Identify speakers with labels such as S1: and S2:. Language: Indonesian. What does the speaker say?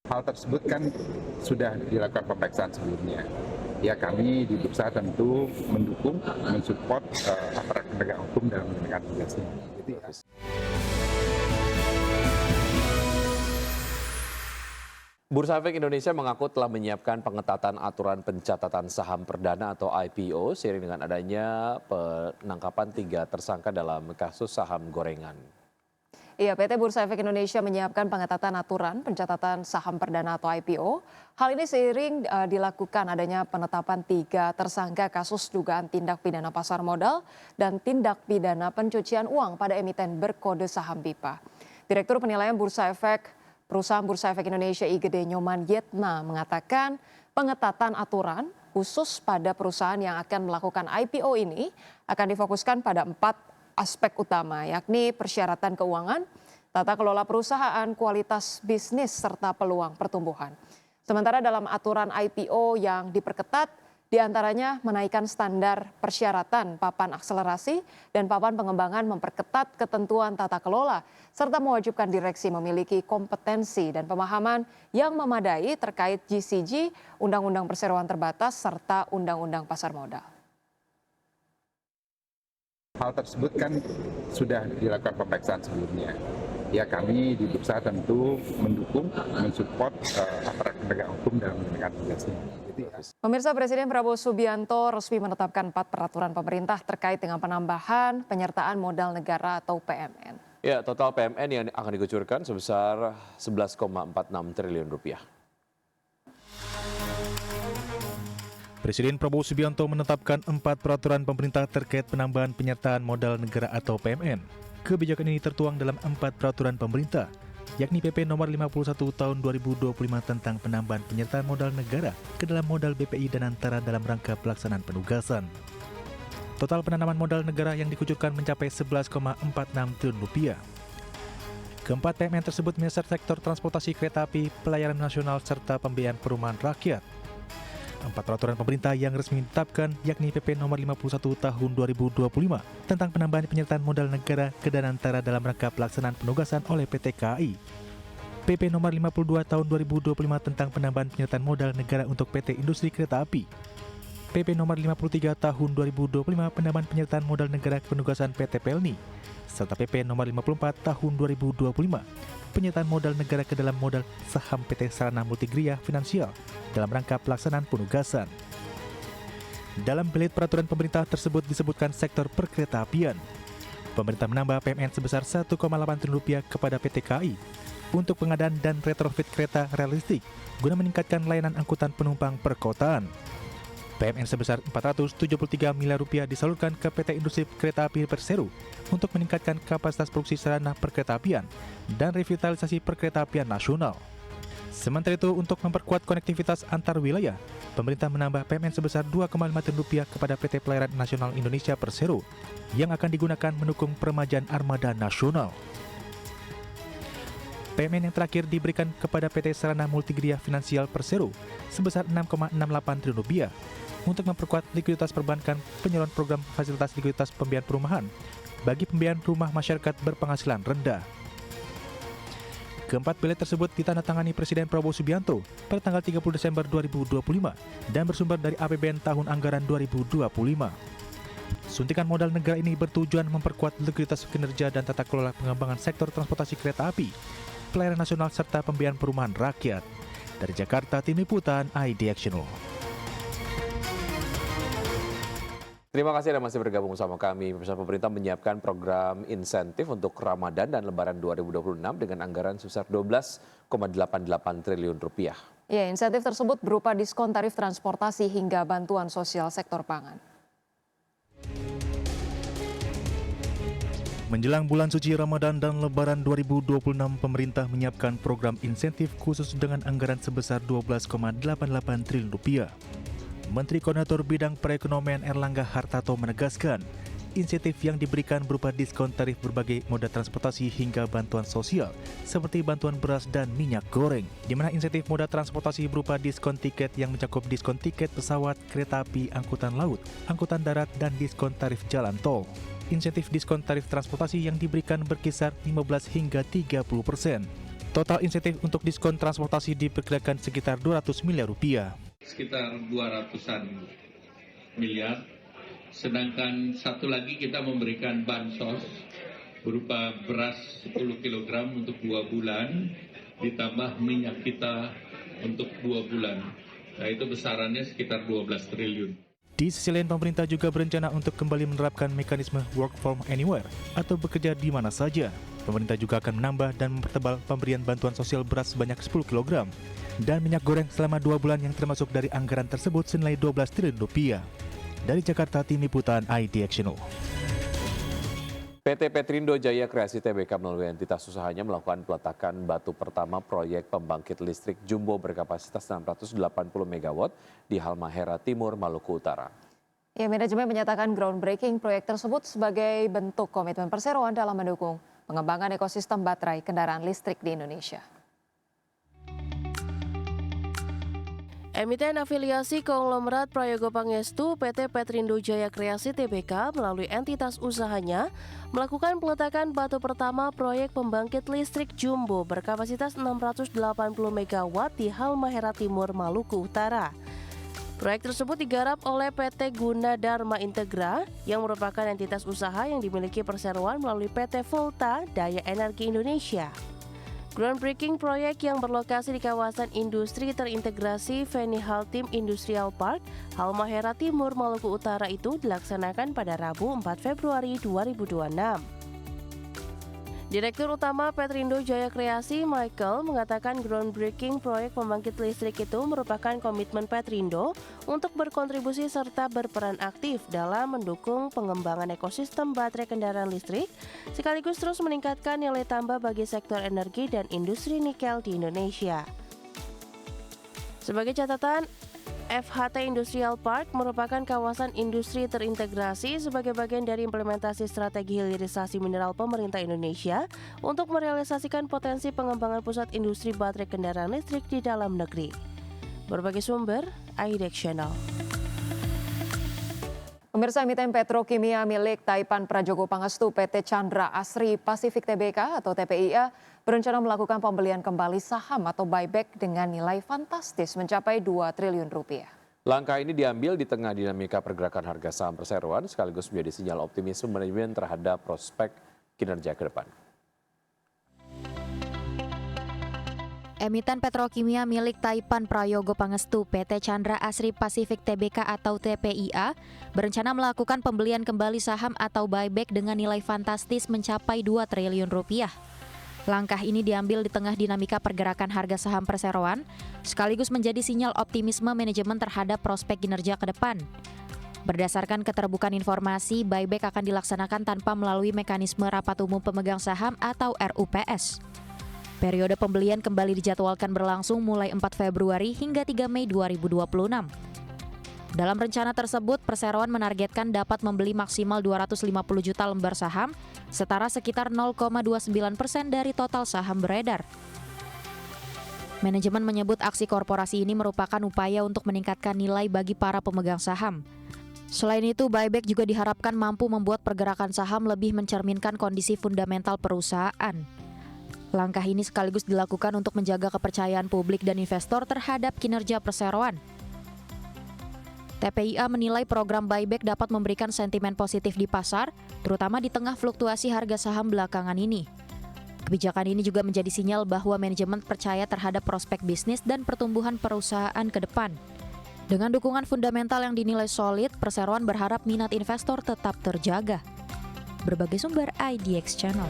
S1: Hal tersebut kan sudah dilakukan pemeriksaan sebelumnya. Ya, kami di Bursa tentu mendukung, mensupport aparat penegak hukum dalam menjalankan tugasnya. Jadi,
S2: Bursa Efek Indonesia mengaku telah menyiapkan pengetatan aturan pencatatan saham perdana atau IPO seiring dengan adanya penangkapan 3 tersangka dalam kasus saham gorengan.
S3: Iya, PT Bursa Efek Indonesia menyiapkan pengetatan aturan pencatatan saham perdana atau IPO. Hal ini seiring dilakukan adanya penetapan 3 tersangka kasus dugaan tindak pidana pasar modal dan tindak pidana pencucian uang pada emiten berkode saham BIPA. Direktur Penilaian Bursa Efek Perusahaan Bursa Efek Indonesia IGD Nyoman Yetna mengatakan pengetatan aturan khusus pada perusahaan yang akan melakukan IPO ini akan difokuskan pada 4 aspek utama, yakni persyaratan keuangan, tata kelola perusahaan, kualitas bisnis, serta peluang pertumbuhan. Sementara dalam aturan IPO yang diperketat, diantaranya menaikkan standar persyaratan papan akselerasi dan papan pengembangan, memperketat ketentuan tata kelola, serta mewajibkan direksi memiliki kompetensi dan pemahaman yang memadai terkait GCG, Undang-Undang Perseroan Terbatas, serta Undang-Undang Pasar Modal.
S1: hal tersebut kan sudah dilakukan pemeriksaan sebelumnya. Ya, kami di Bursa tentu mendukung, mensupport aparat penegak hukum dalam menjalankan tugasnya.
S3: Pemirsa, Presiden Prabowo Subianto resmi menetapkan 4 peraturan pemerintah terkait dengan penambahan penyertaan modal negara atau PMN.
S2: Ya, total PMN yang akan dikucurkan sebesar 11,46 triliun rupiah.
S4: Presiden Prabowo Subianto menetapkan 4 peraturan pemerintah terkait penambahan penyertaan modal negara atau PMN. Kebijakan ini tertuang dalam 4 peraturan pemerintah, yakni PP nomor 51 tahun 2025 tentang penambahan penyertaan modal negara ke dalam modal BPI dan antara dalam rangka pelaksanaan penugasan. Total penanaman modal negara yang dikucurkan mencapai 11,46 triliun rupiah. Keempat PMN tersebut menyasar sektor transportasi kereta api, pelayanan nasional, serta pembiayaan perumahan rakyat. 4 peraturan pemerintah yang resmi ditetapkan yakni PP nomor 51 tahun 2025 tentang penambahan penyertaan modal negara ke dan antara dalam rangka pelaksanaan penugasan oleh PT KAI. PP nomor 52 tahun 2025 tentang penambahan penyertaan modal negara untuk PT Industri Kereta Api. PP nomor 53 tahun 2025 penambahan penyertaan modal negara penugasan PT Pelni. Serta PP nomor 54 tahun 2025 penyertaan modal negara ke dalam modal saham PT Sarana Multigria Finansial dalam rangka pelaksanaan penugasan. Dalam belit peraturan pemerintah tersebut disebutkan sektor perkeretaapian. Pemerintah menambah PMN sebesar 1,8 triliun rupiah kepada PT KAI untuk pengadaan dan retrofit kereta realistik guna meningkatkan layanan angkutan penumpang perkotaan. PMN sebesar 473 miliar rupiah disalurkan ke PT Industri Kereta Api Persero untuk meningkatkan kapasitas produksi sarana perkeretaapian dan revitalisasi perkeretaapian nasional. Sementara itu, untuk memperkuat konektivitas antar wilayah, pemerintah menambah PMN sebesar 2,5 triliun rupiah kepada PT Pelayaran Nasional Indonesia Persero yang akan digunakan mendukung peremajaan armada nasional. PMN yang terakhir diberikan kepada PT Sarana Multigria Finansial Persero sebesar 6,68 triliun rupiah untuk memperkuat likuiditas perbankan, penyaluran program fasilitas likuiditas pembiayaan perumahan bagi pembiayaan rumah masyarakat berpenghasilan rendah. Keempat belit tersebut ditandatangani Presiden Prabowo Subianto pada tanggal 30 Desember 2025 dan bersumber dari APBN tahun anggaran 2025. Suntikan modal negara ini bertujuan memperkuat likuiditas kinerja dan tata kelola pengembangan sektor transportasi kereta api, pelayanan nasional serta pembiayaan perumahan rakyat. Dari Jakarta, Tim Liputan ID Action.
S2: Terima kasih Anda masih bergabung bersama kami. Pemerintah menyiapkan program insentif untuk Ramadan dan Lebaran 2026 dengan anggaran sebesar 12,88 triliun rupiah.
S3: Ya, insentif tersebut berupa diskon tarif transportasi hingga bantuan sosial sektor pangan.
S4: Menjelang bulan suci Ramadan dan Lebaran 2026, pemerintah menyiapkan program insentif khusus dengan anggaran sebesar 12,88 triliun rupiah. Menteri Koordinator Bidang Perekonomian Erlangga Hartarto menegaskan, insentif yang diberikan berupa diskon tarif berbagai moda transportasi hingga bantuan sosial, seperti bantuan beras dan minyak goreng, di mana insentif moda transportasi berupa diskon tiket yang mencakup diskon tiket pesawat, kereta api, angkutan laut, angkutan darat, dan diskon tarif jalan tol. Insentif diskon tarif transportasi yang diberikan berkisar 15 hingga 30%. Total insentif untuk diskon transportasi diperkirakan sekitar 200 miliar rupiah.
S5: Sekitar 200-an miliar. Sedangkan satu lagi kita memberikan bansos berupa beras 10 kg untuk 2 bulan, ditambah minyak kita untuk 2 bulan. Nah itu besarannya sekitar 12 triliun.
S4: Di sisi lain, pemerintah juga berencana untuk kembali menerapkan mekanisme work from anywhere atau bekerja di mana saja. Pemerintah juga akan menambah dan mempertebal pemberian bantuan sosial beras sebanyak 10 kg dan minyak goreng selama 2 bulan yang termasuk dari anggaran tersebut senilai 12 triliun rupiah. Dari Jakarta, Tim Liputan IDX Channel.
S2: PT Petrindo Jaya Kreasi Tbk melalui entitas usahanya melakukan peletakan batu pertama proyek pembangkit listrik jumbo berkapasitas 680 MW di Halmahera Timur, Maluku Utara.
S3: Ya, manajemen menyatakan groundbreaking proyek tersebut sebagai bentuk komitmen perseroan dalam mendukung pengembangan ekosistem baterai kendaraan listrik di Indonesia.
S6: Emiten afiliasi konglomerat Prayogo Pangestu PT Petrindo Jaya Kreasi Tbk melalui entitas usahanya melakukan peletakan batu pertama proyek pembangkit listrik jumbo berkapasitas 680 MW di Halmahera Timur, Maluku Utara. Proyek tersebut digarap oleh PT Guna Dharma Integra yang merupakan entitas usaha yang dimiliki perseroan melalui PT Volta Daya Energi Indonesia. Groundbreaking proyek yang berlokasi di kawasan industri terintegrasi Feni Haltim Industrial Park, Halmahera Timur, Maluku Utara itu dilaksanakan pada Rabu 4 Februari 2026. Direktur Utama Petrindo Jaya Kreasi, Michael, mengatakan groundbreaking proyek pembangkit listrik itu merupakan komitmen Petrindo untuk berkontribusi serta berperan aktif dalam mendukung pengembangan ekosistem baterai kendaraan listrik, sekaligus terus meningkatkan nilai tambah bagi sektor energi dan industri nikel di Indonesia. Sebagai catatan, FHT Industrial Park merupakan kawasan industri terintegrasi sebagai bagian dari implementasi strategi hilirisasi mineral pemerintah Indonesia untuk merealisasikan potensi pengembangan pusat industri baterai kendaraan listrik di dalam negeri. Berbagai sumber, IDX Channel.
S3: Pemirsa, emiten petrokimia milik Taipan Prajogo Pangestu PT Chandra Asri Pacific Tbk atau TPIA berencana melakukan pembelian kembali saham atau buyback dengan nilai fantastis mencapai 2 triliun rupiah.
S2: Langkah ini diambil di tengah dinamika pergerakan harga saham perseroan sekaligus menjadi sinyal optimisme manajemen terhadap prospek kinerja ke depan.
S7: Emiten petrokimia milik Taipan Prayogo Pangestu PT Chandra Asri Pacific Tbk atau TPIA berencana melakukan pembelian kembali saham atau buyback dengan nilai fantastis mencapai 2 triliun rupiah. Langkah ini diambil di tengah dinamika pergerakan harga saham perseroan sekaligus menjadi sinyal optimisme manajemen terhadap prospek kinerja ke depan. Berdasarkan keterbukaan informasi, buyback akan dilaksanakan tanpa melalui mekanisme rapat umum pemegang saham atau RUPS. Periode pembelian kembali dijadwalkan berlangsung mulai 4 Februari hingga 3 Mei 2026. Dalam rencana tersebut, perseroan menargetkan dapat membeli maksimal 250 juta lembar saham, setara sekitar 0,29% dari total saham beredar. Manajemen menyebut aksi korporasi ini merupakan upaya untuk meningkatkan nilai bagi para pemegang saham. Selain itu, buyback juga diharapkan mampu membuat pergerakan saham lebih mencerminkan kondisi fundamental perusahaan. Langkah ini sekaligus dilakukan untuk menjaga kepercayaan publik dan investor terhadap kinerja perseroan. TPIA menilai program buyback dapat memberikan sentimen positif di pasar, terutama di tengah fluktuasi harga saham belakangan ini. Kebijakan ini juga menjadi sinyal bahwa manajemen percaya terhadap prospek bisnis dan pertumbuhan perusahaan ke depan. Dengan dukungan fundamental yang dinilai solid, perseroan berharap minat investor tetap terjaga. Berbagai sumber IDX Channel.